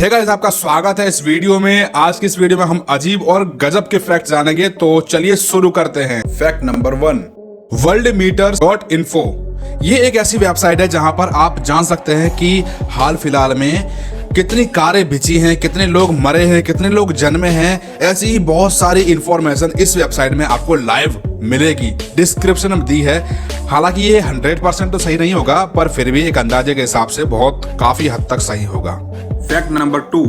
Hey guys, आपका स्वागत है इस वीडियो में। आज की इस वीडियो में हम अजीब और गजब के फैक्ट जानेंगे, तो चलिए शुरू करते हैं। Fact number 1, worldmeters.info। ये एक ऐसी वेबसाइट है जहां पर आप जान सकते हैं कि हाल फिलहाल में कितनी कारें बिची हैं, कितने लोग मरे हैं, कितने लोग जन्मे हैं। ऐसी ही बहुत सारी इंफॉर्मेशन इस वेबसाइट में आपको लाइव मिलेगी। डिस्क्रिप्शन में दी है। हालांकि ये 100% तो सही नहीं होगा, पर फिर भी एक अंदाजे के हिसाब से काफी हद तक सही होगा। फैक्ट नंबर 2,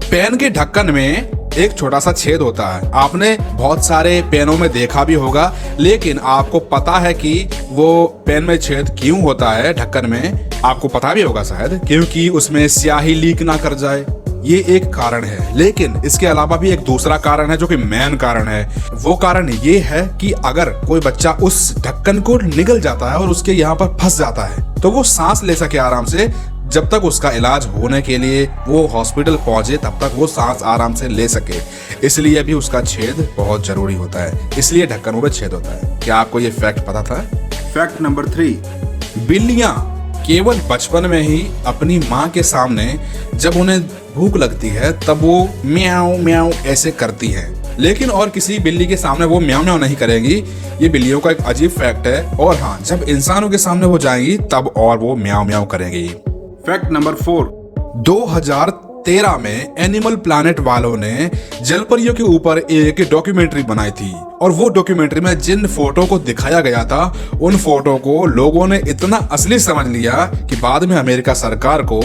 पेन के ढक्कन में एक छोटा सा छेद होता है। आपने बहुत सारे पेनों में देखा भी होगा, लेकिन आपको पता है कि वो पेन में छेद क्यों होता है ढक्कन में? आपको पता भी होगा शायद, क्योंकि उसमें स्याही लीक ना कर जाए। ये एक कारण है, लेकिन इसके अलावा भी एक दूसरा कारण है जो कि मेन कारण है। वो कारण ये है कि अगर कोई बच्चा उस ढक्कन को निगल जाता है और उसके यहाँ पर फंस जाता है, तो वो सांस ले सके आराम से। जब तक उसका इलाज होने के लिए वो हॉस्पिटल पहुंचे, तब तक वो सांस आराम से ले सके। इसलिए भी उसका छेद बहुत जरूरी होता है, इसलिए ढक्कनों में छेद होता है। क्या आपको ये फैक्ट पता था? फैक्ट नंबर 3, बिल्लियां केवल बचपन में ही अपनी माँ के सामने जब उन्हें भूख लगती है तब वो म्याऊं म्याऊं ऐसे करती हैं, लेकिन और किसी बिल्ली के सामने वो म्याऊं म्याऊं नहीं करेंगी। ये बिल्लियों का एक अजीब फैक्ट है। और हाँ, जब इंसानों के सामने वो जाएंगी तब और वो म्याऊं म्याऊं करेंगी। फैक्ट नंबर 4, 2013 में एनिमल प्लैनेट वालों ने जलपरियों के ऊपर एक डॉक्यूमेंट्री बनाई थी, और वो डॉक्यूमेंट्री में जिन फोटो को दिखाया गया था, उन फोटो को लोगों ने इतना असली समझ लिया कि बाद में अमेरिका सरकार को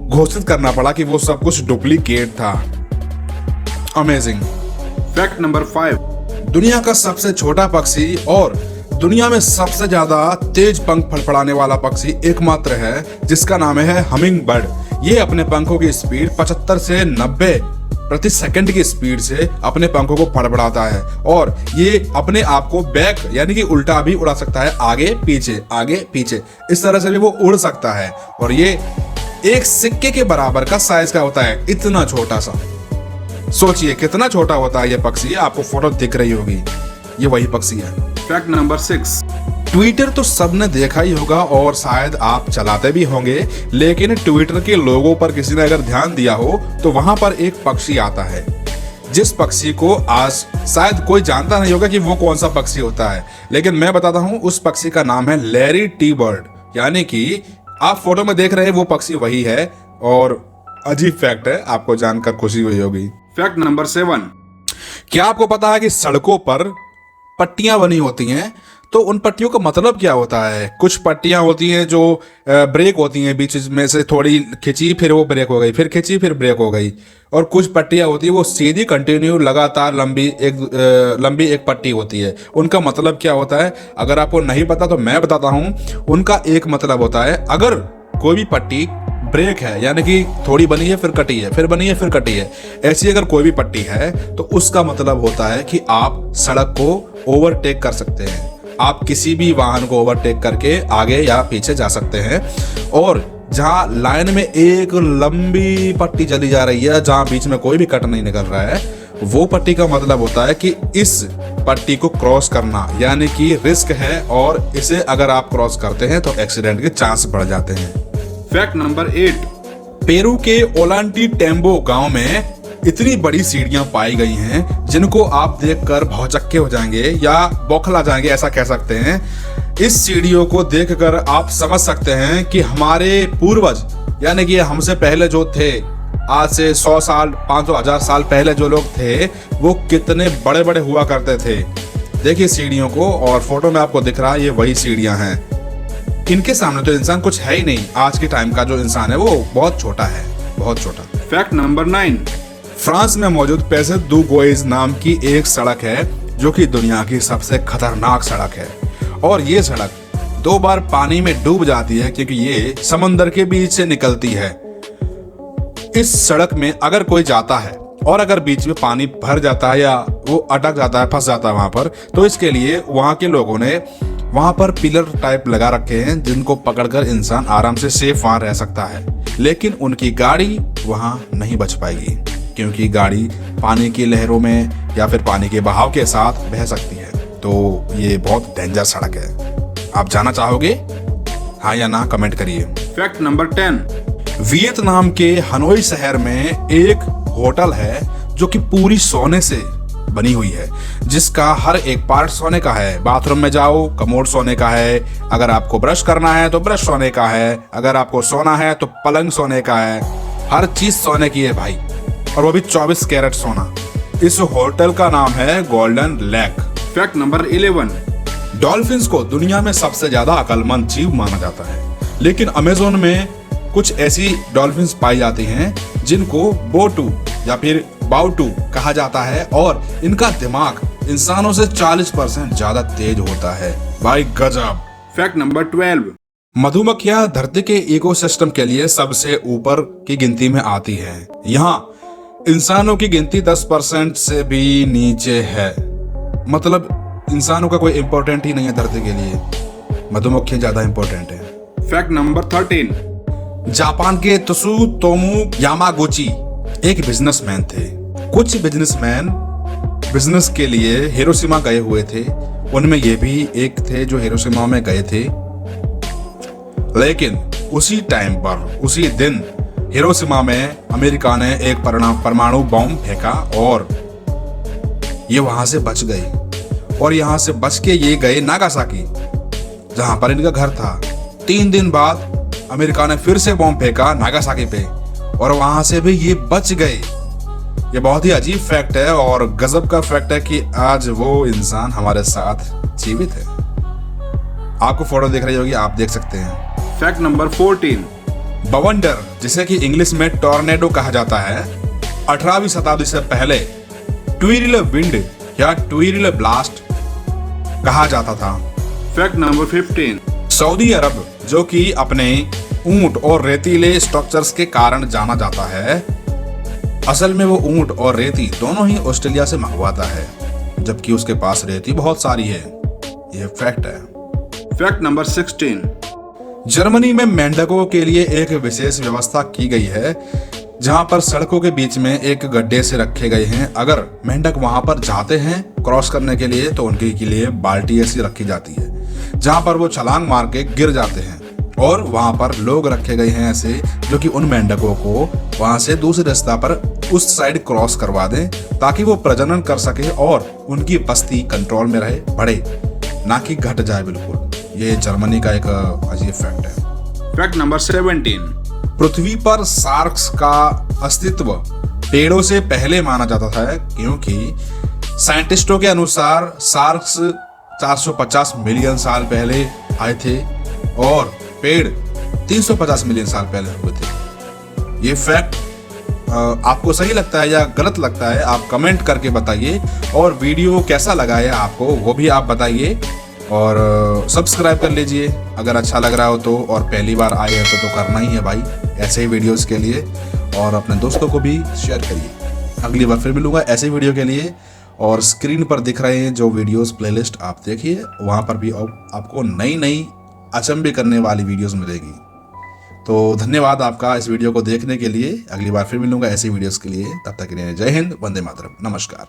घोषित करना पड़ा कि वो सब कुछ डुप्लीकेट था। अमेजिंग। फैक्ट नंबर 5, दुनिया का सबसे छोटा पक्षी और दुनिया में सबसे ज्यादा तेज पंख फड़फड़ाने वाला पक्षी एकमात्र है, जिसका नाम है हमिंग बर्ड। ये अपने पंखों की स्पीड 75 से 90 प्रति सेकंड की स्पीड से अपने पंखों को फड़फड़ाता है, और ये अपने आप को बैक यानी कि उल्टा भी उड़ा सकता है, आगे पीछे इस तरह से भी वो उड़ सकता है। और ये एक सिक्के के बराबर का साइज का होता है, इतना छोटा सा। सोचिए कितना छोटा होता है ये पक्षी। आपको फोटो दिख रही होगी, ये वही पक्षी है। फैक्ट नंबर 6, ट्विटर तो सबने देखा ही होगा और शायद आप चलाते भी होंगे, लेकिन ट्विटर के लोगों पर किसी ने अगर ध्यान दिया हो तो वहां पर एक पक्षी आता है, जिस पक्षी को आज शायद कोई जानता नहीं होगा कि वो कौन सा पक्षी होता है, लेकिन मैं बताता हूं। उस पक्षी का नाम है लैरी टी बर्ड, यानी कि आप फोटो में देख रहे हैं वो पक्षी वही है। और अजीब फैक्ट है, आपको जानकर खुशी हुई होगी। फैक्ट नंबर 7, क्या आपको पता है कि सड़कों पर पट्टियां बनी होती हैं? तो उन पट्टियों का मतलब क्या होता है? कुछ पट्टियां होती हैं जो ब्रेक होती हैं, बीच में से थोड़ी खिंची फिर वो ब्रेक हो गई, फिर खिंची फिर ब्रेक हो गई। और कुछ पट्टियां होती है वो सीधी कंटिन्यू लगातार लंबी एक पट्टी होती है। उनका मतलब क्या होता है? अगर आपको नहीं पता तो मैं बताता हूं। उनका एक मतलब होता है, अगर कोई भी पट्टी ब्रेक है, यानी कि थोड़ी बनी है फिर कटी है, फिर बनी है फिर कटी है, ऐसी अगर कोई भी पट्टी है तो उसका मतलब होता है कि आप सड़क को ओवरटेक कर सकते हैं। आप किसी भी वाहन को ओवरटेक करके आगे या पीछे जा सकते हैं। और जहां लाइन में एक लंबी पट्टी चली जा रही है, जहां बीच में कोई भी कट नहीं निकल रहा है, वो पट्टी का मतलब होता है कि इस पट्टी को क्रॉस करना यानी कि रिस्क है, और इसे अगर आप क्रॉस करते हैं तो एक्सीडेंट के चांस बढ़ जाते हैं। फैक्ट नंबर 8, पेरू के ओलांटी टेम्बो गांव में इतनी बड़ी सीढ़ियां पाई गई हैं जिनको आप देखकर भौचक्के हो जाएंगे या बौखला जाएंगे, ऐसा कह सकते हैं। इस सीढ़ियों को देखकर आप समझ सकते हैं कि हमारे पूर्वज यानी कि हमसे पहले जो थे, आज से 100 साल 500 1000 साल पहले जो लोग थे, वो कितने बड़े बड़े हुआ करते थे। देखिए सीढ़ियों को, और फोटो में आपको दिख रहा है ये वही सीढ़ियां हैं। इनके सामने तो इंसान कुछ है ही नहीं। आज के टाइम का जो इंसान है वो बहुत छोटा है, बहुत छोटा। फैक्ट नंबर 9, फ्रांस में मौजूद पैसे दू गोइज नाम की एक सड़क है जो कि दुनिया की सबसे खतरनाक सड़क है। और ये सड़क 2 बार पानी में डूब जाती है क्योंकि ये समंदर के बीच से निकलती है। इस सड़क में अगर कोई जाता है और अगर बीच में पानी भर जाता है या वो अटक जाता है, फंस जाता है वहां पर, तो इसके लिए वहां के लोगों ने वहां पर पिलर टाइप लगा रखे हैं जिनको पकड़कर इंसान आराम से सेफ वहां रह सकता है। लेकिन उनकी गाड़ी वहां नहीं बच पाएगी क्योंकि गाड़ी पानी की लहरों में या फिर पानी के बहाव के साथ बह सकती है। तो ये बहुत डेंजर सड़क है। आप जाना चाहोगे? हाँ या ना कमेंट करिए। फैक्ट नंबर 10, वियतनाम के हनोई शहर में एक होटल है जो कि पूरी सोने से बनी हुई है, जिसका हर एक पार्ट सोने का है। बाथरूम में जाओ, कमोड सोने का है। अगर आपको ब्रश करना है तो ब्रश सोने का है। अगर आपको सोना है तो पलंग सोने का है। हर चीज सोने की है भाई, और वो भी 24 कैरेट सोना। इस होटल का नाम है golden lake. Fact number 11। Dolphins को दुनिया में सबसे ज्यादा अक्लमंद जीव माना जाता है, लेकिन अमेज़न में कुछ ऐसी डॉल्फिन्स पाई जाती हैं जिनको बोटू या फिर बाउटू कहा जाता है, और इनका दिमाग इंसानों से 40% ज्यादा तेज होता है। भाई गजब। Fact number 12। मधुमक्खियां धरती के इकोसिस्टम के लिए सबसे ऊपर की गिनती में आती हैं। यहाँ इंसानों की गिनती 10% से भी नीचे है। मतलब इंसानों का कोई इंपॉर्टेंट ही नहीं है धरती के लिए, मधुमक्खियां ज्यादा इंपॉर्टेंट है। Fact number 13। जापान के त्सुतोमु यामागुची एक बिजनेसमैन थे। कुछ बिजनेसमैन बिजनेस के लिए हिरोशिमा गए हुए थे, उनमें ये भी एक थे जो हिरोशिमा में गए थे। लेकिन उसी टाइम पर, उसी दिन हिरोशिमा में अमेरिका ने एक परमाणु बम फेंका और ये वहां से बच गए। और यहां से बच के ये गए नागासाकी, जहां पर इनका घर था। 3 दिन बाद अमेरिका ने फिर से बम फेंका नागासाकी पे, और वहां से भी ये बच गए। ये बहुत ही अजीब फैक्ट है और गजब का फैक्ट है कि आज वो इंसान हमारे साथ जीवित है। आपको फोटो दिख रही होगी, आप देख सकते हैं। Fact number 14। बवंडर, जिसे कि इंग्लिश में टॉर्नेडो कहा जाता है, 18वीं शताब्दी से पहले ट्विरिल विंड या ट्विरिल ब्लास्ट कहा जाता था। Fact number 15। सऊदी अरब, जो कि अपने ऊंट और रेतीले स्ट्रक्चर्स के कारण जाना जाता है, असल में वो ऊंट और रेती दोनों ही ऑस्ट्रेलिया से मंगवाता है, जबकि उसके पास रेती बहुत सारी है। ये फैक्ट है। Fact number 16। जर्मनी में मेंढकों के लिए एक विशेष व्यवस्था की गई है, जहां पर सड़कों के बीच में एक गड्ढे से रखे गए हैं। अगर मेंढक वहां पर जाते हैं क्रॉस करने के लिए तो उनके के लिए बाल्टी ऐसी रखी जाती है, जहां पर वो छलांग मार के गिर जाते हैं, और वहां पर लोग रखे गए हैं ऐसे जो कि उन मेंढकों को वहां से दूसरे रास्ता पर उस साइड क्रॉस करवा दें, ताकि वो प्रजनन कर सके और उनकी बस्ती कंट्रोल में रहे, बढ़े, ना कि घट जाए बिल्कुल। ये जर्मनी का एक अजीब फैक्ट है। Fact number 17। पृथ्वी पर शार्क्स का अस्तित्व पेड़ों से पहले माना जाता था, क्योंकि साइंटिस्टों के अनुसार शार्क्स 450 मिलियन साल पहले आए थे और पेड़ 350 मिलियन साल पहले हुए थे। ये फैक्ट आपको सही लगता है या गलत लगता है, आप कमेंट करके बताइए, और वीडियो कैसा लगा है आपको वो भी आप बताइए, और सब्सक्राइब कर लीजिए अगर अच्छा लग रहा हो तो, और पहली बार आए हैं तो करना ही है भाई ऐसे ही वीडियोस के लिए, और अपने दोस्तों को भी शेयर करिए। अगली बार फिर मिलूंगा ऐसे वीडियो के लिए, और स्क्रीन पर दिख रहे हैं जो वीडियोस प्लेलिस्ट आप देखिए, वहाँ पर भी आपको नई नई अचंभे करने वाली वीडियोस मिलेगी। तो धन्यवाद आपका इस वीडियो को देखने के लिए। अगली बार फिर मिलूंगा ऐसी वीडियोस के लिए, तब तक के लिए जय हिंद, वंदे मातरम, नमस्कार।